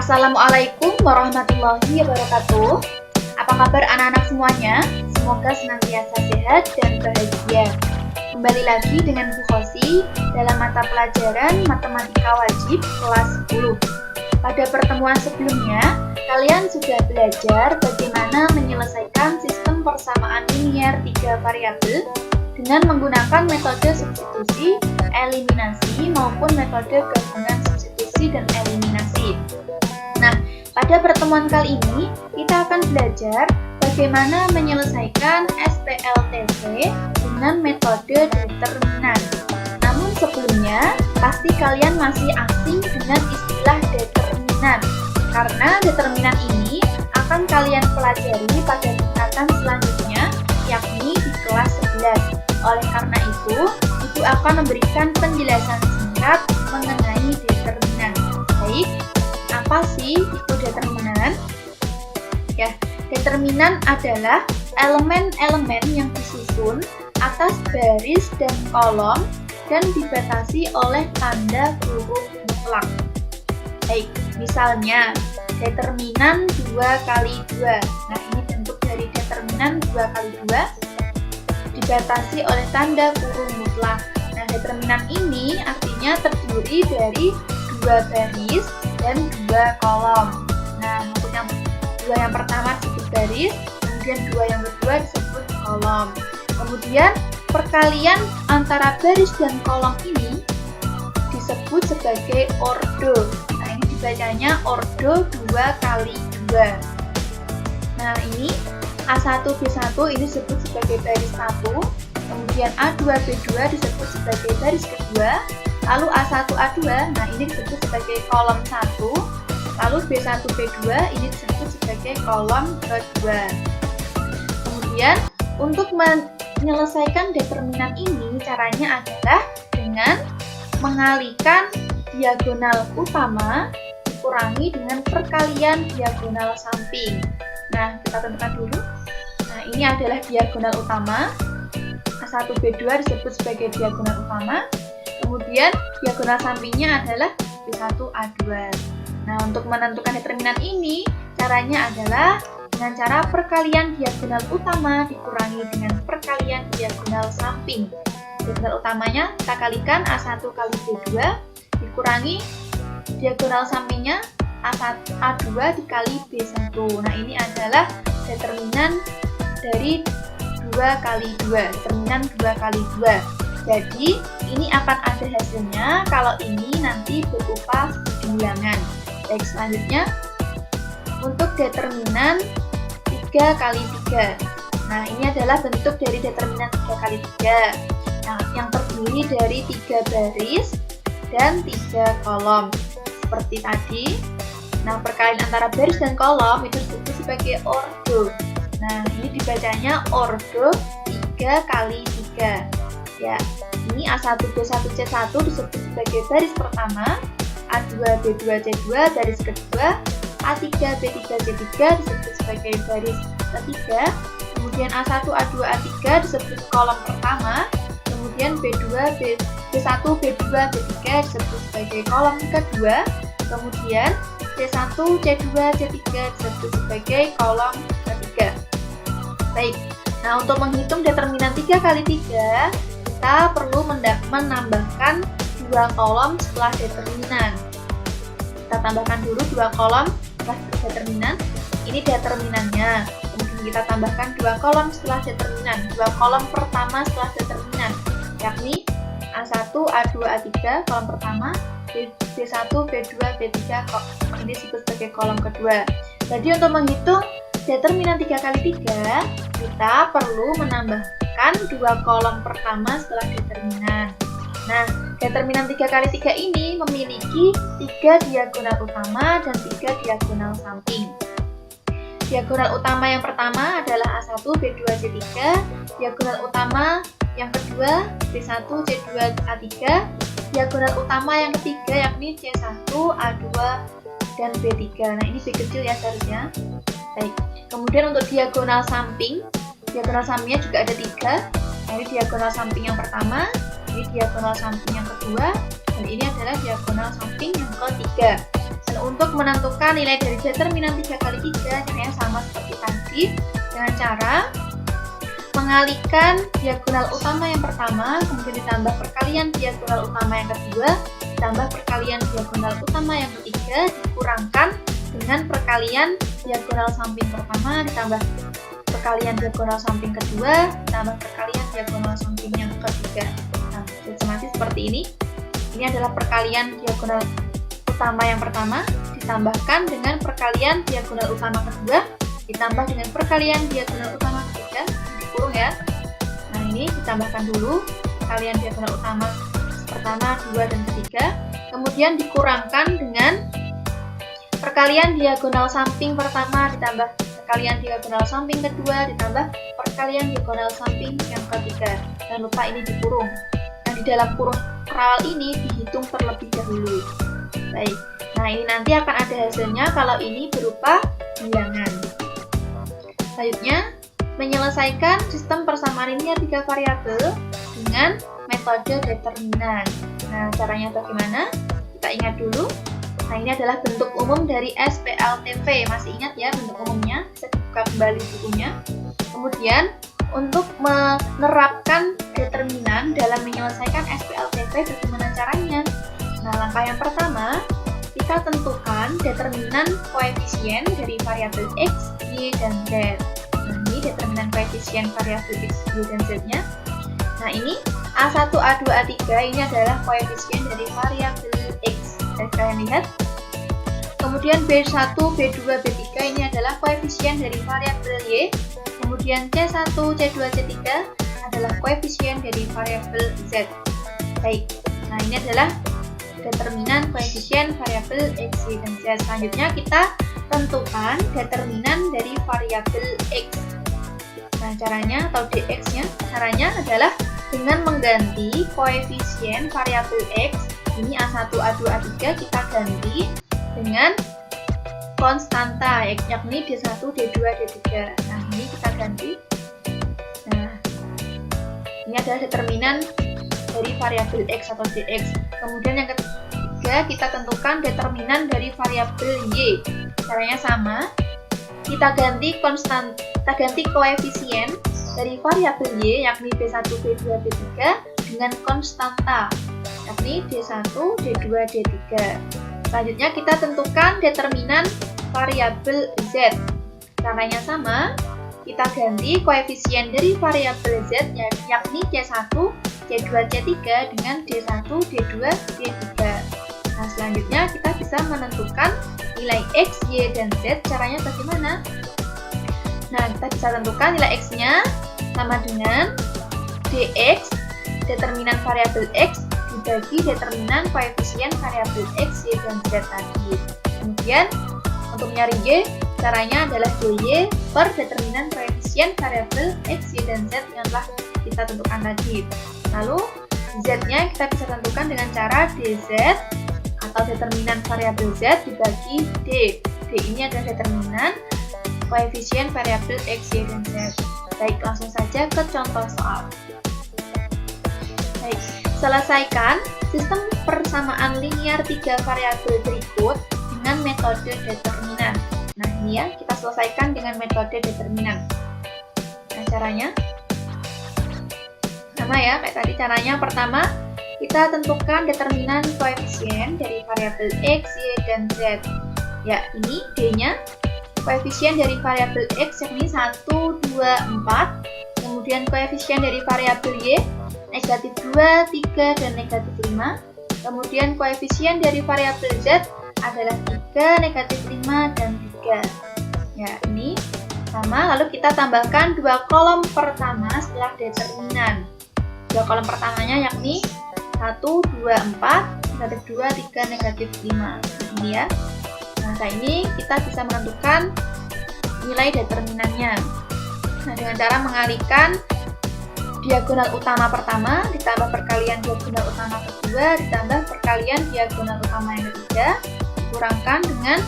Assalamualaikum warahmatullahi wabarakatuh. Apa kabar anak-anak semuanya? Semoga senantiasa sehat dan bahagia. Kembali lagi dengan Bu Khosi dalam mata pelajaran Matematika Wajib kelas 10. Pada pertemuan sebelumnya, kalian sudah belajar bagaimana menyelesaikan sistem persamaan linier 3 variabel dengan menggunakan metode substitusi, eliminasi, maupun metode gabungan substitusi dan eliminasi. Nah, pada pertemuan kali ini, kita akan belajar bagaimana menyelesaikan SPLTC dengan metode determinan. Namun sebelumnya, pasti kalian masih asing dengan istilah determinan, karena determinan ini akan kalian pelajari pada tingkatan selanjutnya, yakni di kelas 11. Oleh karena itu akan memberikan penjelasan singkat mengenai determinan. Baik, apa sih itu determinan? Ya, determinan adalah elemen-elemen yang disusun atas baris dan kolom dan dibatasi oleh tanda kurung mutlak. Baik, misalnya determinan 2 kali 2. Nah, ini bentuk dari determinan 2 kali 2 dibatasi oleh tanda kurung mutlak. Nah, determinan ini artinya terdiri dari 2 baris dan 2 kolom. Nah, untuk yang pertama disebut baris, kemudian 2 yang kedua disebut kolom. Kemudian perkalian antara baris dan kolom ini disebut sebagai ordo. Nah, ini dibacanya ordo 2 kali 2. Nah, ini A1, B1 ini disebut sebagai baris 1, kemudian A2, B2 disebut sebagai baris kedua, lalu A1, A2, nah ini disebut sebagai kolom 1, lalu B1, B2 ini disebut sebagai kolom kedua. Kemudian untuk menyelesaikan determinan ini caranya adalah dengan mengalihkan diagonal utama dikurangi dengan perkalian diagonal samping. Nah, kita tentukan dulu. Nah, ini adalah diagonal utama. A1, B2 disebut sebagai diagonal utama. Kemudian diagonal sampingnya adalah B1, A2. Nah, untuk menentukan determinan ini, caranya adalah dengan cara perkalian diagonal utama dikurangi dengan perkalian diagonal samping. Diagonal utamanya kita kalikan A1 kali B2 dikurangi diagonal sampingnya A2 dikali B1. Nah, ini adalah determinan dari 2 kali 2. Determinan 2 kali 2. Jadi, ini akan ada hasilnya kalau ini nanti berupa bilangan. Baik, selanjutnya untuk determinan 3 kali 3. Nah, ini adalah bentuk dari determinan 3 kali 3. Nah, yang terdiri dari 3 baris dan 3 kolom. Seperti tadi. Nah, perkalian antara baris dan kolom itu disebut sebagai ordo. Nah, ini dibacanya ordo 3 kali 3. Ya, ini A1, B1, C1 disebut sebagai baris pertama, A2, B2, C2 baris kedua, A3, B3, C3 disebut sebagai baris ketiga, kemudian A1, A2, A3 disebut kolom pertama, kemudian B1, B2, B3 disebut sebagai kolom kedua, kemudian C1, C2, C3 disebut sebagai kolom ketiga. Baik, nah untuk menghitung determinan 3 kali 3, kita perlu menambahkan 2 kolom setelah determinan. Kita tambahkan dulu 2 kolom setelah determinan. Ini determinannya. Kemudian kita tambahkan 2 kolom setelah determinan. 2 kolom pertama setelah determinan, yakni A1, A2, A3 kolom pertama, B1, B2, B3 ini disebut sebagai kolom kedua. Jadi untuk menghitung determinan 3 kali 3, kita perlu menambahkan 2 kolom pertama setelah determinan. Nah, determinan 3 kali 3 ini memiliki 3 diagonal utama dan 3 diagonal samping. Diagonal utama yang pertama adalah A1, B2, C3. Diagonal utama yang kedua B1, C2, A3. Diagonal utama yang ketiga yakni C1, A2, dan B3. Nah, ini B kecil ya seharusnya. Baik. Kemudian untuk diagonal sampingnya juga ada 3. Nah, ini diagonal samping yang pertama, ini diagonal samping yang kedua, dan ini adalah diagonal samping yang ketiga. Dan untuk menentukan nilai dari determinan 3 kali 3 caranya sama seperti tadi, dengan cara mengalihkan diagonal utama yang pertama, kemudian ditambah perkalian diagonal utama yang kedua, ditambah perkalian diagonal utama yang ketiga, dikurangkan dengan perkalian diagonal samping pertama, ditambah perkalian diagonal samping kedua, ditambah perkalian diagonal samping yang ketiga. Nah, otomatis seperti ini. Ini adalah perkalian diagonal utama yang pertama, ditambahkan dengan perkalian diagonal utama kedua, ditambah dengan perkalian diagonal utama ketiga, dikurung ya. Nah, ini ditambahkan dulu perkalian diagonal utama pertama, dua, dan ketiga, kemudian dikurangkan dengan perkalian diagonal samping pertama, ditambah perkalian diagonal samping kedua, ditambah perkalian diagonal samping yang ketiga. Jangan lupa ini dikurung. Nah, di dalam kurung rawal ini dihitung terlebih dahulu. Baik, nah ini nanti akan ada hasilnya kalau ini berupa bilangan. Selanjutnya, menyelesaikan sistem persamaan linear 3 variabel dengan metode determinan. Nah, caranya bagaimana? Kita ingat dulu. Nah, ini adalah bentuk umum dari SPLTV. Masih ingat ya bentuk umumnya? Bisa dibuka kembali bukunya. Kemudian, untuk menerapkan determinan dalam menyelesaikan SPLTV, bagaimana caranya? Nah, langkah yang pertama, kita tentukan determinan koefisien dari variabel X, Y, dan Z. Nah, ini determinan koefisien variabel X, Y, dan Z-nya. Nah, ini A1, A2, A3 ini adalah koefisien dari variabel X. Kalian lihat. Kemudian B1, B2, B3 ini adalah koefisien dari variabel Y. Kemudian C1, C2, C3 adalah koefisien dari variabel Z. Baik. Nah, ini adalah determinan koefisien variabel X, Y, dan Z. Selanjutnya kita tentukan determinan dari variabel X. Nah, caranya atau dx-nya, caranya adalah dengan mengganti koefisien variabel X, ini A1, A2, A3 kita ganti dengan konstanta, yakni D1, D2, D3. Nah, ini kita ganti. Nah, ini adalah determinan dari variabel X atau dx. Kemudian yang ketiga, kita tentukan determinan dari variabel Y. Caranya sama. Kita ganti koefisien dari variabel Y, yakni B1, B2, B3 dengan konstanta, yakni D1, D2, D3. Selanjutnya kita tentukan determinan variabel Z. Caranya sama. Kita ganti koefisien dari variabel Z, yakni C1, C2, C3 dengan D1, D2, D3. Nah, selanjutnya kita bisa menentukan nilai X, Y, dan Z. Caranya bagaimana? Nah, kita bisa tentukan nilai X-nya sama dengan dx, determinan variabel X, dibagi determinan koefisien variabel X, Y, dan Z tadi. Kemudian, untuk mencari Y, caranya adalah dy per determinan koefisien variabel X, Y, dan Z yang telah kita tentukan tadi. Lalu, Z-nya kita bisa tentukan dengan cara dz atau determinan variabel Z dibagi D. D ini adalah determinan koefisien variabel X, Y, dan Z. Baik, langsung saja ke contoh soal. Baik, selesaikan sistem persamaan linear 3 variabel berikut dengan metode determinan. Nah, ini ya, kita selesaikan dengan metode determinan. Nah, caranya sama ya, kayak tadi caranya. Pertama, kita tentukan determinan koefisien dari variabel X, Y, dan Z. Ya, ini D-nya. Koefisien dari variabel X yakni 1, 2, 4. Kemudian koefisien dari variabel Y negatif 2, 3, dan negatif 5. Kemudian koefisien dari variabel Z adalah 3, negatif 5, dan 3. Ya, ini sama. Lalu kita tambahkan dua kolom pertama setelah determinan. Dua kolom pertamanya yakni 1, 2, 4, negatif 2, 3, negatif 5. Ini ya. Nah, ini kita bisa menentukan nilai determinannya. Nah, dengan cara mengalihkan diagonal utama pertama, ditambah perkalian diagonal utama kedua, ditambah perkalian diagonal utama yang ketiga, dikurangkan dengan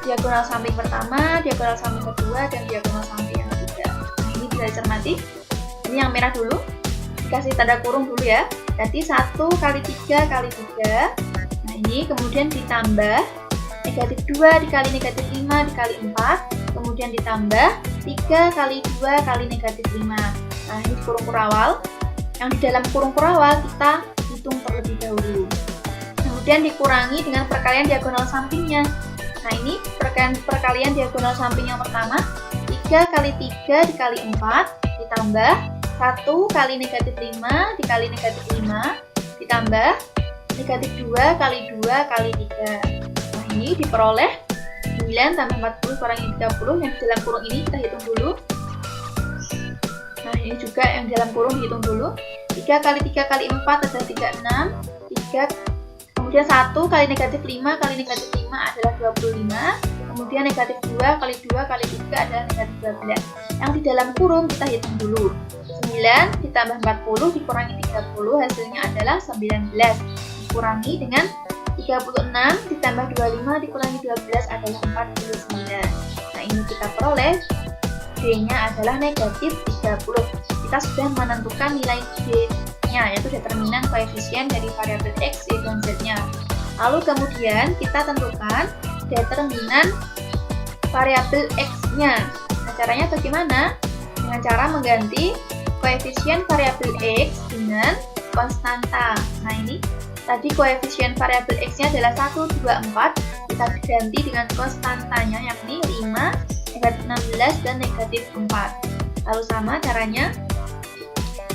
diagonal samping pertama, diagonal samping kedua, dan diagonal samping yang ketiga. Nah, ini bisa dicermati. Ini yang merah dulu, dikasih tanda kurung dulu ya. Jadi 1 kali 3 kali 3. Nah, ini kemudian ditambah negatif 2 dikali negatif 5 dikali 4, kemudian ditambah 3 kali 2 kali negatif 5. Nah, ini kurung kurawal. Yang di dalam kurung kurawal kita hitung terlebih dahulu. Kemudian dikurangi dengan perkalian diagonal sampingnya. Nah, ini perkalian diagonal samping yang pertama, 3 kali 3 dikali 4, ditambah 1 kali negatif 5 dikali negatif 5, ditambah negatif 2 kali 2 kali 3. Nah, ini diperoleh 9 tambah 40 kurangi 30. Yang di dalam kurung ini kita hitung dulu. Nah, ini juga yang di dalam kurung dihitung dulu. 3 kali 3 kali 4 adalah 36. 3, kemudian 1 kali negatif 5 kali negatif 5 adalah 25. Kemudian negatif 2 kali 2 kali 3 adalah negatif 12. Yang di dalam kurung kita hitung dulu. 9 ditambah 40 dikurangi 30 hasilnya adalah 19. Dikurangi dengan 36 ditambah 25 dikurangi 12 adalah 49. Nah, ini kita peroleh D-nya adalah negatif 30. Kita sudah menentukan nilai D-nya, yaitu determinan koefisien dari variabel X, Y, dan Z-nya. Lalu kemudian kita tentukan determinan variabel X-nya. Nah, caranya bagaimana? Dengan cara mengganti koefisien variabel X dengan konstanta. Nah, ini tadi koefisien variabel X-nya adalah 1, 2, 4. Kita ganti dengan konstantanya, yakni 5, negatif 16, dan negatif 4. Lalu sama caranya,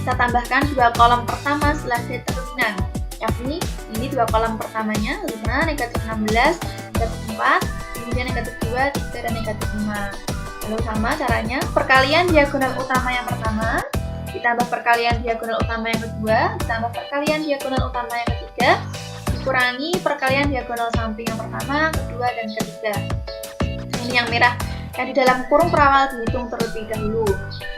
kita tambahkan dua kolom pertama setelah determinan, yakni ini dua kolom pertamanya, 5, negatif 16, negatif 4, kemudian negatif 2, 3, dan negatif 5. Lalu sama caranya, perkalian diagonal utama yang pertama, ditambah perkalian diagonal utama yang kedua, ditambah perkalian diagonal utama yang ketiga, dikurangi perkalian diagonal samping yang pertama, kedua, dan ketiga. Nah, ini yang merah. Yang di dalam kurung perawal dihitung terlebih dahulu.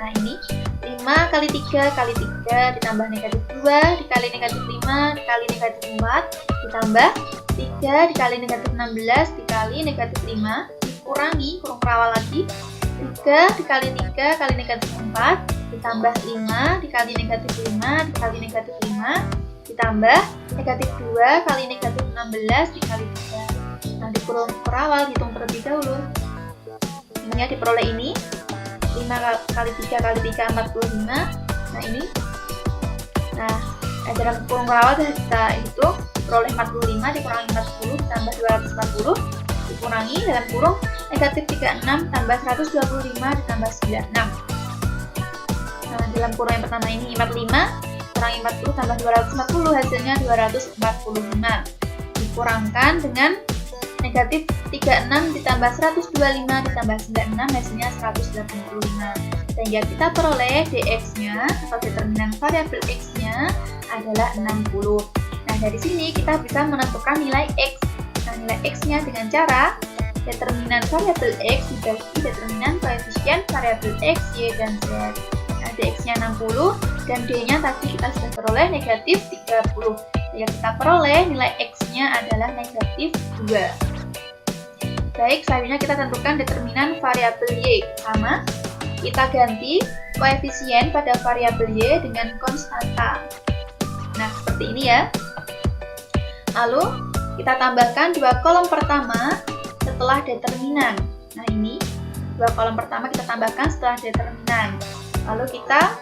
Nah, ini 5 kali 3 kali 3 ditambah negatif 2 dikali negatif 5 dikali negatif 4 ditambah 3 dikali negatif 16 dikali negatif 5 dikurangi kurung perawal lagi 3 dikali 3 kali negatif 4 ditambah 5 dikali negatif 5 dikali negatif 5 ditambah negatif 2 kali negatif 16 dikali 3. Nah, di kurung perawal hitung terlebih dahulu. Ini ya, diperoleh ini 5 kali 3 kali 3 45. Nah, ini. Nah, dalam kurung perawal kita hitung diperoleh 45 dikurangi 40 ditambah 240 dikurangi dalam kurung negatif 36 tambah 125 ditambah 96. Nah, dalam kurung yang pertama ini 45 kurangi 40 tambah 240 hasilnya 245. Dikurangkan dengan negatif 36 ditambah 125 ditambah 96 hasilnya 185. Sehingga kita peroleh dx-nya atau determinan variabel x-nya adalah 60. Nah, dari sini kita bisa menentukan nilai x. Nah, nilai x-nya dengan cara determinan variabel x dibagi determinan koefisien variabel x, y, dan z. Nah, dx-nya 60 dan d-nya tadi kita sudah peroleh negatif 30. Sehingga kita peroleh nilai x-nya adalah negatif 2. Baik, selanjutnya kita tentukan determinan variabel y. Sama, kita ganti koefisien pada variabel y dengan konstanta. Nah, seperti ini ya. Lalu, kita tambahkan dua kolom pertama setelah determinan. Nah, ini dua kolom pertama kita tambahkan setelah determinan. Lalu kita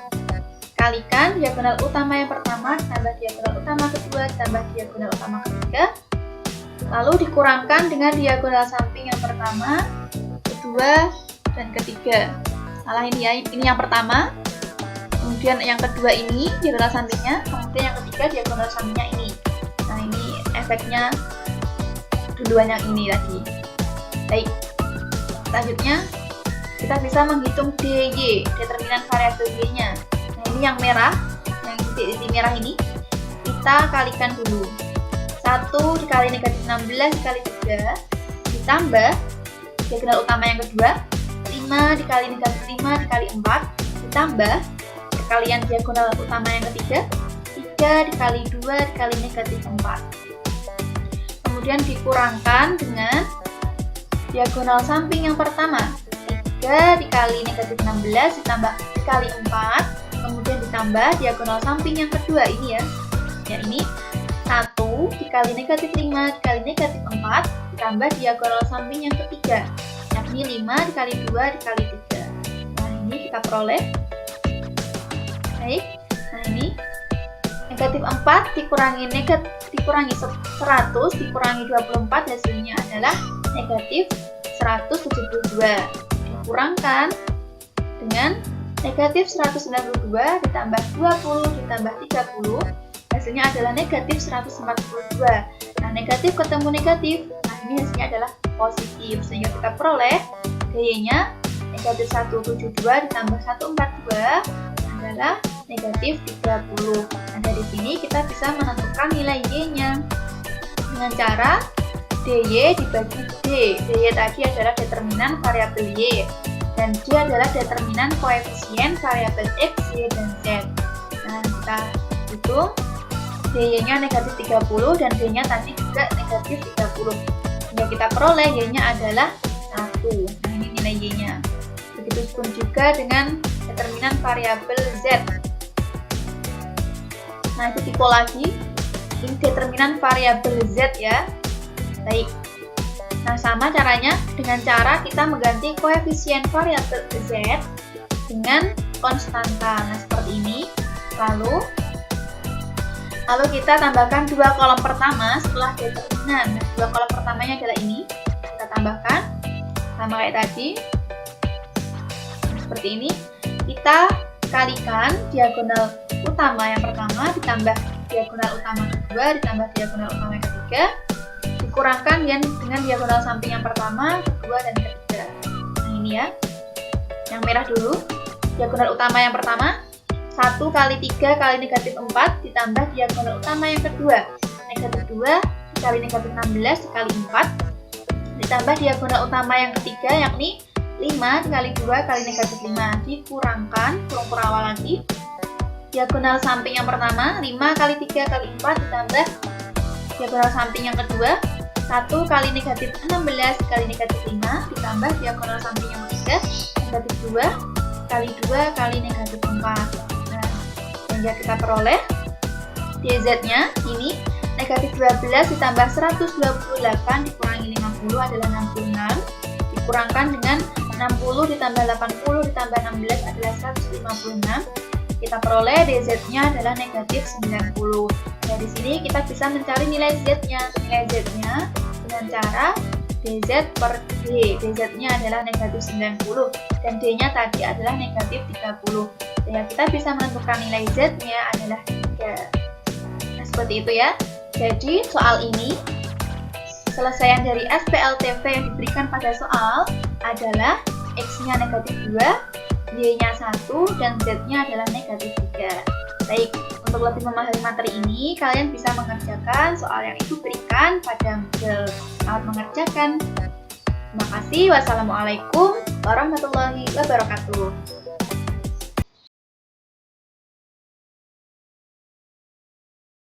kalikan diagonal utama yang pertama ditambah diagonal utama kedua ditambah diagonal utama ketiga. Lalu dikurangkan dengan diagonal samping yang pertama, kedua, dan ketiga. Salah ini ya, ini yang pertama. Kemudian yang kedua ini diagonal sampingnya, kemudian yang ketiga diagonal sampingnya ini. Nah, ini efeknya duluan yang ini lagi. Baik. Selanjutnya kita bisa menghitung dy, determinan variabel y-nya. Nah, ini yang merah, yang titik merah ini kita kalikan dulu. 1 dikali negatif 16 dikali 3 ditambah diagonal utama yang kedua 5 dikali negatif 5 dikali 4 ditambah perkalian diagonal utama yang ketiga 3 dikali 2 dikali negatif 4. Kemudian dikurangkan dengan diagonal samping yang pertama 3 dikali negatif 16 ditambah dikali 4 kemudian ditambah diagonal samping yang kedua ini ya ini 1 dikali negatif 5 dikali negatif 4 ditambah diagonal samping yang ketiga, yakni 5 dikali 2 dikali 3. Nah, ini kita peroleh. Baik, nah ini negatif 4 dikurangi 100 dikurangi 24, hasilnya adalah negatif 172. Dikurangkan dengan negatif 192 ditambah 20 ditambah 30, hasilnya adalah negatif 142. Nah, negatif ketemu negatif, nah ini hasilnya adalah positif, sehingga kita peroleh Y-nya negatif 172 ditambah 142 adalah negatif 30. Nah, dari sini kita bisa menentukan nilai Y-nya dengan cara DY dibagi D. DY tadi adalah determinan variabel Y, dan D adalah determinan koefisien variabel X, Y, dan Z. Nah, kita hitung DY-nya negatif 30 dan D-nya tadi juga negatif 30. Sehingga kita peroleh Y-nya adalah 1. Nah, ini nilai Y-nya. Begitu pun juga dengan determinan variabel Z. Nah, itu tipe lagi. Ini determinan variabel Z ya. Baik. Nah, sama caranya dengan cara kita mengganti koefisien variabel Z dengan konstanta. Nah, seperti ini. Lalu kita tambahkan dua kolom pertama setelah determinan. Nah, dua kolom pertamanya adalah ini. Kita tambahkan sama kayak tadi. Nah, seperti ini. Kita kalikan diagonal utama yang pertama ditambah diagonal utama kedua ditambah diagonal utama yang ketiga, dikurangkan dengan diagonal samping yang pertama, kedua, dan ketiga. Nah, ini ya. Yang merah dulu. Diagonal utama yang pertama 1 kali 3 kali negatif 4 ditambah diagonal utama yang kedua negatif 2 dikali negatif 16 dikali 4 ditambah diagonal utama yang ketiga yakni 5 dikali 2 kali negatif 5 dikurangkan kurung awal lagi. Diagonal samping yang pertama 5 kali 3 kali 4 ditambah diagonal samping yang kedua 1 kali negatif 16 kali negatif 5 ditambah diagonal samping yang ketiga negatif 2 kali 2 kali negatif 4. Nah, sehingga kita peroleh DZ-nya ini negatif 12 ditambah 128 dikurangi 50 adalah 66, dikurangkan dengan 60 ditambah 80 ditambah 16 adalah 156. Kita peroleh DZ-nya adalah negatif 90. Dari sini kita bisa mencari nilai Z-nya. Nilai Z-nya dengan cara DZ per D. DZ-nya adalah negatif 90 dan D-nya tadi adalah negatif 30. Sehingga kita bisa menentukan nilai Z-nya adalah 3. Nah, seperti itu ya. Jadi soal ini selesaian dari SPLTV yang diberikan pada soal adalah X-nya negatif 2, Y-nya 1, dan Z-nya adalah negatif 3. Baik, untuk lebih memahami materi ini, kalian bisa mengerjakan soal yang itu berikan pada Moodle. Selamat mengerjakan. Terima kasih. Wassalamualaikum warahmatullahi wabarakatuh.